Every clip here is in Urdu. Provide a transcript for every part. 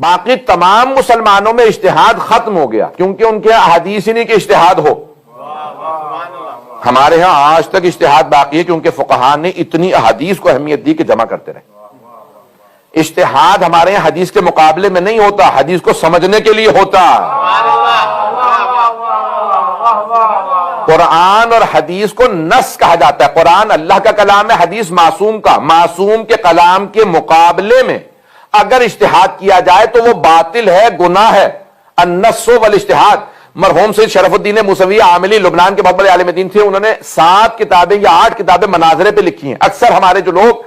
باقی تمام مسلمانوں میں اجتہاد ختم ہو گیا، کیونکہ ان کے احادیث ہی نہیں کہ اجتہاد ہو۔ ہمارے ہاں آج تک اجتہاد باقی ہے، کیونکہ فقہاء نے اتنی احادیث کو اہمیت دی کہ جمع کرتے رہے۔ اجتہاد ہمارے یہاں حدیث کے مقابلے میں نہیں ہوتا، حدیث کو سمجھنے کے لیے ہوتا۔ قرآن اور حدیث کو نص کہا جاتا ہے۔ قرآن اللہ کا کلام ہے، حدیث معصوم کا۔ معصوم کے کلام کے مقابلے میں اگر اجتہاد کیا جائے تو وہ باطل ہے، گناہ ہے۔ النص والاجتہاد۔ مرحوم سید شرف الدین موسوی عاملی لبنان کے بہت بڑے عالم دین تھے، انہوں نے 7 کتابیں یا 8 کتابیں مناظرے پہ لکھی ہیں۔ اکثر ہمارے جو لوگ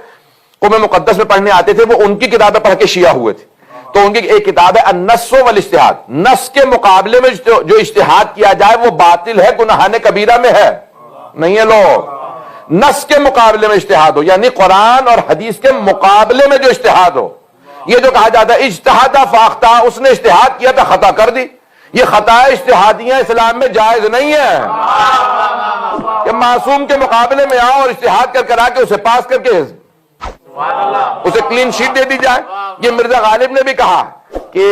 قوم مقدس میں پڑھنے آتے تھے وہ ان کی کتابیں پڑھ کے شیعہ ہوئے تھے۔ تو ان کی ایک کتاب ہے النص والاجتہاد۔ نص کے مقابلے میں جو اجتہاد کیا جائے وہ باطل ہے، گناہان کبیرہ میں ہے۔ نہیں ہے لوگ، نص کے مقابلے میں اجتہاد ہو، یعنی قرآن اور حدیث کے مقابلے میں جو اجتہاد ہو۔ یہ جو کہا جاتا ہے اجتہاد فاختہ، اس نے اجتہاد کیا تھا، خطا کر دی، یہ خطا اجتہادیاں اسلام میں جائز نہیں ہے کہ معصوم کے مقابلے میں آؤ اور اجتہاد کرا کے اسے پاس کر کے اسے کلین شیٹ دے دی جائے۔ یہ مرزا غالب نے بھی کہا کہ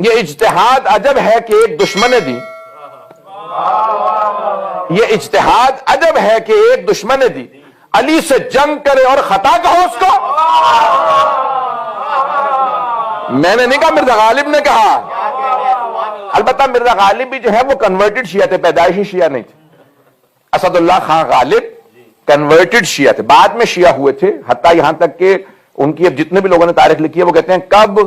یہ اجتہاد عجب ہے کہ ایک دشمن نے دی، یہ اجتہاد عجب ہے کہ ایک دشمن نے دی، علی سے جنگ کرے اور خطا کہو اس کو۔ میں نے نہیں کہا، مرزا غالب نے کہا۔ البتہ مرزا غالب بھی جو ہے وہ کنورٹڈ شیعہ تھے، پیدائشی شیعہ نہیں تھے۔ اسد اللہ خان غالب کنورٹڈ شیعہ تھے، بعد میں شیعہ ہوئے تھے، حتیٰ یہاں تک کہ ان کی اب جتنے بھی لوگوں نے تاریخ لکھی ہے وہ کہتے ہیں کب،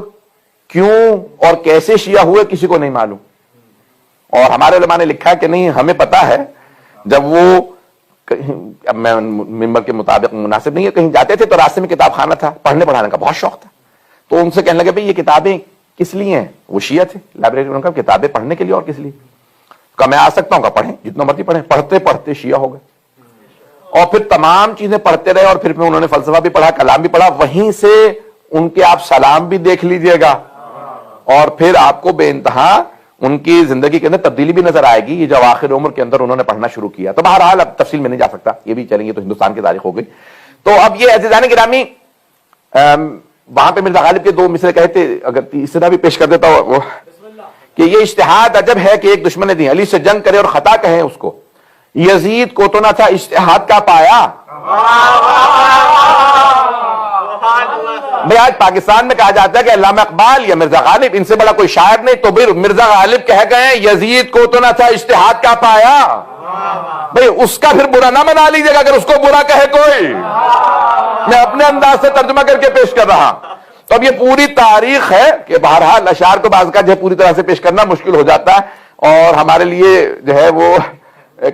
کیوں اور کیسے شیعہ ہوئے کسی کو نہیں معلوم۔ اور ہمارے علماء نے لکھا ہے کہ نہیں، ہمیں پتا ہے جب وہ اب میں ممبر کے مطابق مناسب نہیں ہے، کہیں جاتے تھے تو راستے میں کتاب خانہ تھا، پڑھنے پڑھانے کا بہت شوق تھا، تو ان سے کہنے لگے بھئی یہ کتابیں کس لیے ہیں؟ وہ شیعہ تھے، لائبریری میں کہا کتابیں پڑھنے کے لیے اور کس لیے؟ کہا میں آ سکتا ہوں، کہا پڑھیں جتنا مرضی پڑھیں۔ پڑھتے پڑھتے شیعہ ہو گئے اور پھر تمام چیزیں پڑھتے رہے، اور پھر انہوں نے فلسفہ بھی پڑھا، کلام بھی پڑھا، وہیں سے ان کے آپ سلام بھی دیکھ لیجئے گا، اور پھر آپ کو بے انتہا ان کی زندگی کے اندر تبدیلی بھی نظر آئے گی، یہ جو آخر عمر کے اندر انہوں نے پڑھنا شروع کیا۔ تو بہرحال اب تفصیل میں نہیں جا سکتا، یہ بھی چلیں گے تو ہندوستان کی تاریخ ہو گئی۔ تو اب یہ عزیزان گرامی، وہاں پہ مرزا غالب کے 2 مصرے کہے تھے، اگر تیسرا بھی پیش کر دیتا وہ کہ یہ اجتہاد عجب ہے کہ ایک دشمن نے دی، علی سے جنگ کرے اور خطا کہیں اس کو، یزید کو تو نہ تھا اجتہاد کا پایا۔ بھئی آج پاکستان میں کہا جاتا ہے کہ علامہ اقبال یا مرزا غالب، ان سے بڑا کوئی شاعر نہیں، تو پھر مرزا غالب کہہ گئے یزید کو تو نہ تھا اجتہاد کا پایا۔ بھئی اس کا پھر برا نہ منا لیجیے گا اگر اس کو برا کہے کوئی، میں اپنے انداز سے ترجمہ کر کے پیش کر رہا۔ تو اب یہ پوری تاریخ ہے کہ بہرحال اشعار کو بعض کا جو ہے پوری طرح سے پیش کرنا مشکل ہو جاتا ہے، اور ہمارے لیے جو ہے وہ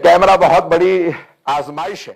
کیمرہ بہت بڑی آزمائش ہے۔